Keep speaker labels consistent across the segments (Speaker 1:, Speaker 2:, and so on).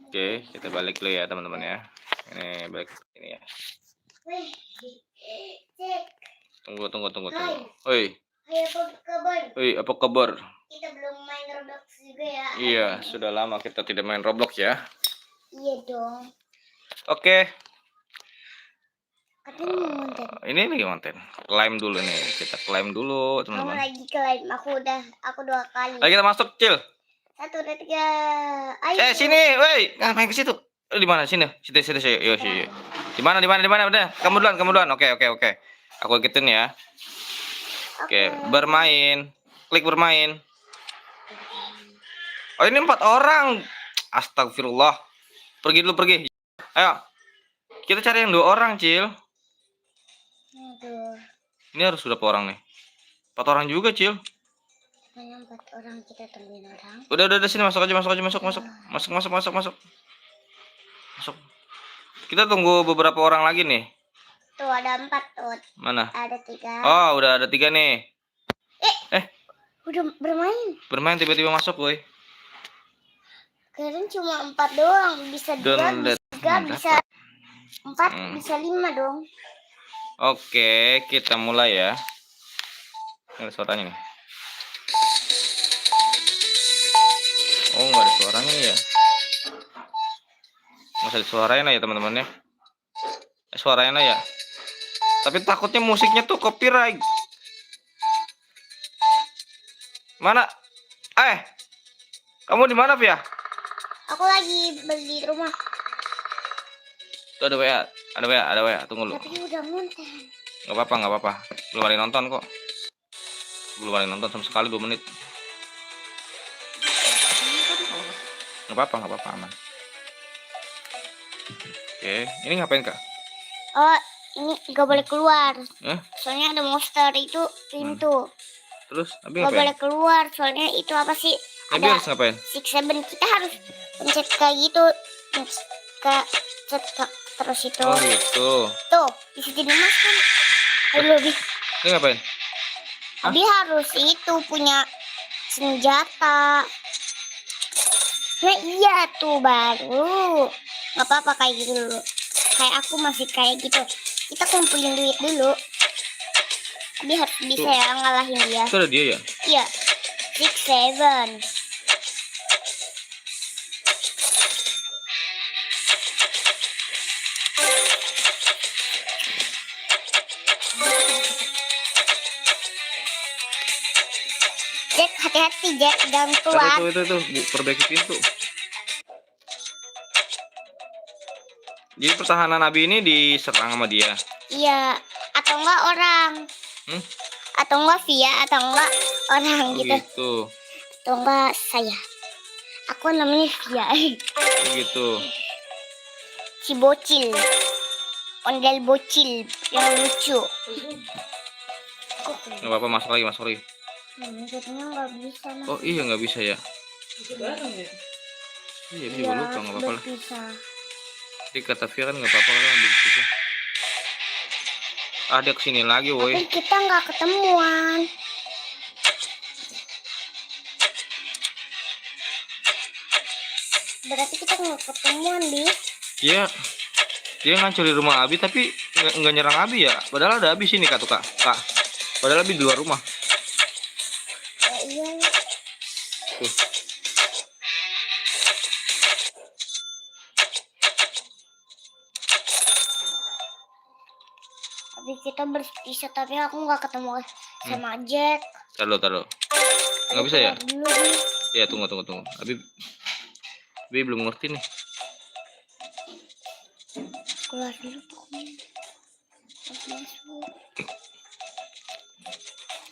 Speaker 1: Oke, kita balik dulu ya teman-teman ya. Ini balik ini ya. Tunggu. Hoi. Apa kabar?
Speaker 2: Kita belum main Roblox juga ya.
Speaker 1: Iya, sudah lama kita tidak main Roblox ya.
Speaker 2: Iya dong.
Speaker 1: Oke.
Speaker 2: Ini
Speaker 1: Ini konten. Climb dulu nih. Kita climb dulu,
Speaker 2: kamu
Speaker 1: teman-teman.
Speaker 2: lagi climb. Aku 2 kali.
Speaker 1: Ayo kita masuk, Cil.
Speaker 2: 1, 2, 3. Ayo.
Speaker 1: Sini, woi. Ngapain ke situ? Di mana? Sini. Situ. Yo, sini. Di mana? Udah. Kamu duluan. Oke. Aku ikutin ya. Oke, bermain. Klik bermain. Oh, ini 4 orang. Astagfirullah. Pergi. Ayo. Kita cari yang 2 orang, Cil.
Speaker 2: Aduh.
Speaker 1: Ini harus berapa orang nih? 4 orang juga, Cil.
Speaker 2: Hanya 4 orang, kita tungguin orang.
Speaker 1: Udah sini masuk aja. Masuk. Kita tunggu beberapa orang lagi nih.
Speaker 2: Tuh ada 4 tuh.
Speaker 1: Mana?
Speaker 2: Ada 3.
Speaker 1: Oh, udah ada 3 nih.
Speaker 2: Udah bermain.
Speaker 1: Bermain tiba-tiba masuk, woi.
Speaker 2: Keren cuma 4 doang. Bisa 2, bisa 3, bisa 4, bisa 5 dong.
Speaker 1: Oke, kita mulai ya. Ada suaranya nih. Oh, nggak ada suaranya nih ya. Nggak ada suaranya ya teman-teman ya. Suaranya ya. Tapi takutnya musiknya tuh copyright. Mana? Kamu di mana, Via?
Speaker 2: Aku lagi beli rumah.
Speaker 1: Tuh ada WA. Tunggu dulu.
Speaker 2: Tapi udah ngonten.
Speaker 1: Nggak apa-apa. Belum ada yang nonton kok. Belum ada yang nonton sama sekali 2 menit. Nggak apa-apa, aman. Oke, ini ngapain, Kak?
Speaker 2: Oh, ini gak boleh keluar.
Speaker 1: Soalnya
Speaker 2: ada monster itu pintu.
Speaker 1: Terus, Abi
Speaker 2: gak
Speaker 1: ngapain?
Speaker 2: boleh keluar, soalnya itu apa sih?
Speaker 1: Abi harus ngapain?
Speaker 2: 6-7. Kita harus pencet kayak gitu. Terus itu.
Speaker 1: Oh gitu.
Speaker 2: Tuh, bisa jadi mas kan. Ayo, Bi.
Speaker 1: Ini ngapain?
Speaker 2: Abi harus itu punya senjata. Nah iya tuh baru. Gak apa-apa kayak gitu dulu. Kayak aku masih kayak gitu. Kita kumpulin duit dulu. Abi harus bisa ya ngalahin dia.
Speaker 1: Itu ada dia ya?
Speaker 2: Iya. 6, 7. Jack, hati-hati Jack, jangan keluar.
Speaker 1: Itu, perbaiki pintu. Jadi pertahanan Abi ini diserang sama dia.
Speaker 2: Iya, atau enggak orang. Atau enggak Via, atau enggak orang gitu. Atau enggak saya. Aku namanya Via.
Speaker 1: Gitu.
Speaker 2: Si bocil. Ondel bocil yang lucu.
Speaker 1: Nggak apa-apa, masuk lagi.
Speaker 2: Jadinya nggak bisa.
Speaker 1: Oh iya, nggak bisa ya. Iya, juga lupa, nggak apa-apa lah. Jadi kata Via kan nggak apa-apa kan, bisa. Ada kesini lagi, woi.
Speaker 2: Tapi kita nggak ketemuan. Berarti kita nggak ketemuan, Bi.
Speaker 1: Iya. Dia ngancurin rumah Abi tapi nggak nyerang Abi ya. Padahal ada Abi sini, Kak. Padahal Abi di luar rumah.
Speaker 2: Iya.
Speaker 1: Tuh.
Speaker 2: Tapi kita berpisah, tapi aku nggak ketemu sama Jack.
Speaker 1: Taruh. Nggak bisa ya? Ya, tunggu. Abi belum ngerti nih.
Speaker 2: Keluar dulu pokoknya.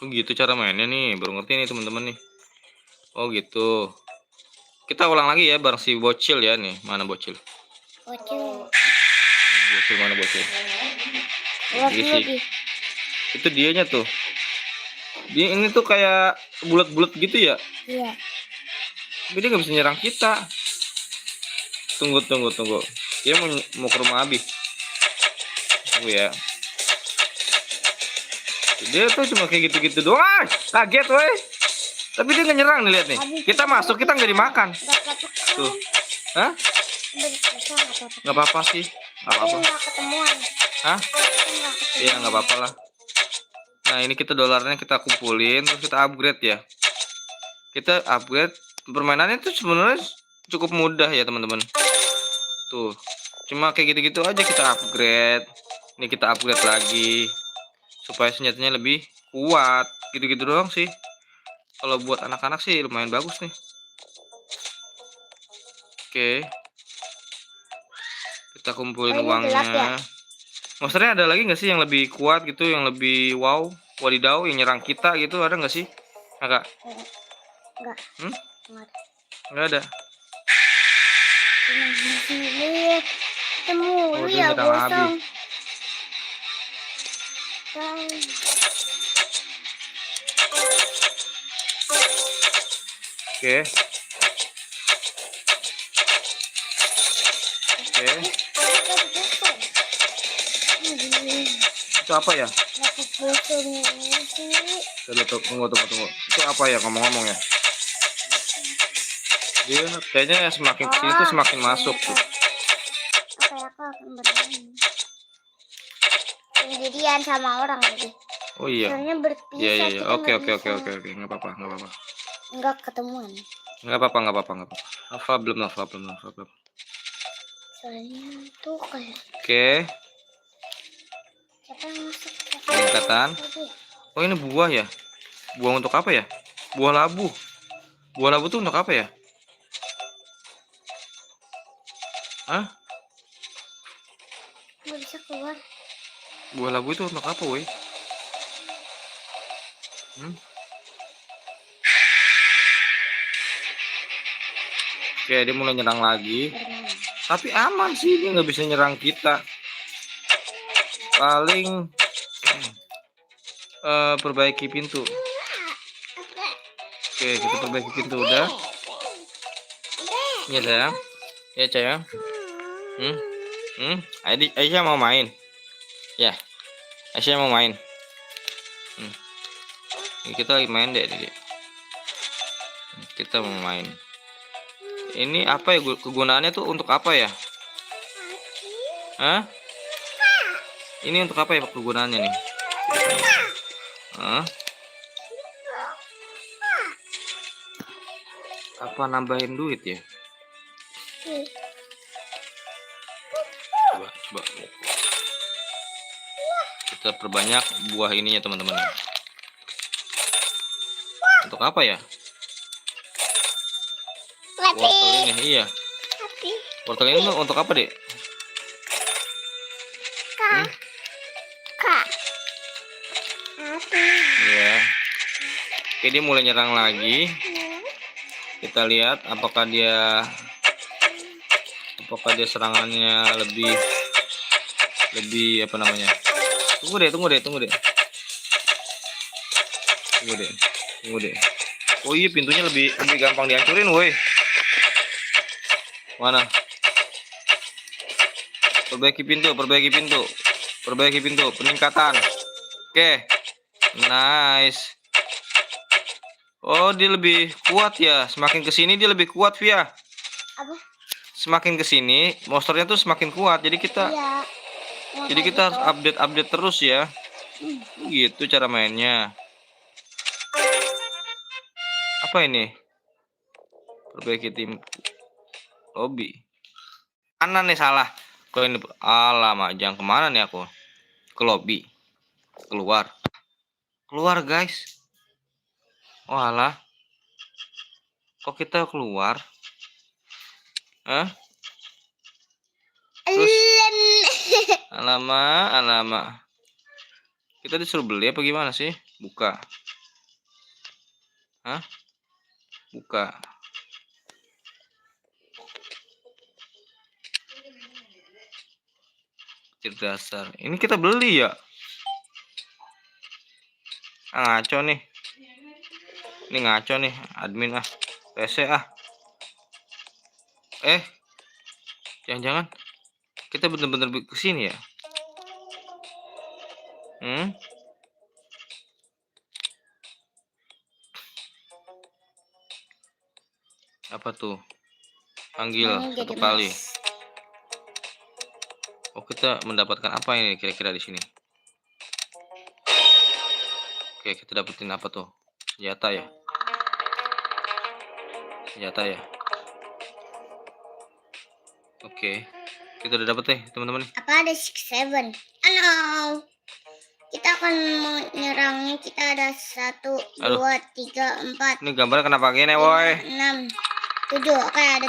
Speaker 1: Oh gitu cara mainnya nih, baru ngerti nih teman-teman nih. Oh gitu. Kita ulang lagi ya bareng si bocil ya nih. Mana bocil? Bocil mana bocil? Itu dianya tuh. Dia ini tuh kayak bulat-bulat gitu ya?
Speaker 2: Iya.
Speaker 1: Tapi dia nggak bisa nyerang kita. Tunggu. Dia mau ke rumah Abi. Tunggu ya. Dia tuh cuma kayak gitu-gitu doang. Kaget weh. Tapi dia nggak nyerang nih, lihat nih. Kita masuk, kita nggak dimakan. Tuh. Hah?
Speaker 2: Berpisah nggak apa-apa.
Speaker 1: Nggak apa-apa sih, nggak
Speaker 2: Tapi
Speaker 1: apa-apa.
Speaker 2: nggak ketemuan.
Speaker 1: Hah?
Speaker 2: Tapi nggak ketemuan.
Speaker 1: Iya nggak apa-apa lah. Nah ini kita dolarnya kita kumpulin terus kita upgrade ya. Kita upgrade permainannya tuh sebenarnya cukup mudah ya teman-teman. Tuh, cuma kayak gitu-gitu aja kita upgrade. Ini kita upgrade lagi supaya senjatanya lebih kuat. Gitu-gitu doang sih. Kalau buat anak-anak sih lumayan bagus nih. Oke. Kita kumpulin
Speaker 2: Oh, ini gelap ya?
Speaker 1: uangnya. Monsternya ada lagi nggak sih yang lebih kuat gitu, yang lebih wow, wadidaw, yang nyerang kita gitu, ada nggak sih? Enggak.
Speaker 2: Enggak.
Speaker 1: Hmm?
Speaker 2: Enggak.
Speaker 1: Nggak ada.
Speaker 2: Lihat. Temu
Speaker 1: Oh, dia
Speaker 2: ya
Speaker 1: nyerang Abi.
Speaker 2: gosong.
Speaker 1: Oke. Oke. Itu apa ya? Tunggu. Itu apa ya ngomong-ngomong ya? Dia kayaknya semakin kesini tuh semakin masuk tuh.
Speaker 2: Apa ya, aku akan bermain sendirian sama orang lagi.
Speaker 1: Oh iya.
Speaker 2: Soalnya berpisah.
Speaker 1: Iya.
Speaker 2: kita
Speaker 1: Oke.
Speaker 2: nggak bisa.
Speaker 1: Nggak apa-apa.
Speaker 2: Nggak ketemuan.
Speaker 1: Nggak apa-apa. No problem.
Speaker 2: Soalnya tuh kayak
Speaker 1: Oke.
Speaker 2: siapa yang masuk?
Speaker 1: Peningkatan. Oh ini buah ya? Buah untuk apa ya? Buah labu. Buah labu tuh untuk apa ya? Hah?
Speaker 2: Nggak bisa keluar.
Speaker 1: Buah labu itu untuk apa, woi? Oke, dia mulai nyerang lagi.
Speaker 2: Bermain.
Speaker 1: Tapi aman sih, dia nggak bisa nyerang kita. Paling perbaiki pintu. Oke, kita perbaiki pintu udah. Iya sayang. Ya sayang. Aisyah mau main. Ya, Aisyah mau main. Ini kita lagi main deh, Dek. Kita mau main. Ini apa ya kegunaannya tuh untuk apa ya? Hah? Ini untuk apa ya kegunaannya nih? Hah? Apa nambahin duit ya? Coba. Kita perbanyak buah ininya teman-teman. Untuk apa ya? Wortel ini, iya. Wortel ini untuk apa, Dek?
Speaker 2: Kak.
Speaker 1: Iya. Oke, dia mulai nyerang lagi. Kita lihat apakah dia serangannya lebih apa namanya? Tunggu deh. Oh iya, pintunya lebih gampang dihancurin, woi. Mana? Perbaiki pintu, peningkatan. Oke. Nice. Oh, dia lebih kuat ya. Semakin kesini dia lebih kuat, Via.
Speaker 2: Apa?
Speaker 1: Semakin kesini monsternya tuh semakin kuat. Jadi kita
Speaker 2: Iya.
Speaker 1: harus update terus ya. Gitu cara mainnya. Apa ini? Perbaiki tim lobby. Mana nih salah? Kok ini alamak, jangan kemana nih aku? Ke lobby. Keluar guys. Walah. Kok kita keluar? Hah? Terus alamak. Kita disuruh beli apa gimana sih? Buka. Hah? Buka. Dasar. Ini kita beli ya? Ngaco nih. Ini ngaco nih, admin PC Jangan-jangan kita bener-bener kesini ya? Apa tuh? Panggil satu kali. Oh, kita mendapatkan apa ini kira-kira di sini? Oke, kita dapetin apa tuh? Senjata ya? Senjata ya? Oke. Kita udah dapet nih, teman-teman.
Speaker 2: Apa ada 6, 7? No. Kita akan menyerangnya. Kita ada 1,
Speaker 1: Aduh.
Speaker 2: 2, 3, 4,
Speaker 1: Ini gambarnya kenapa gini, woi?
Speaker 2: 6, 7. Oke, ada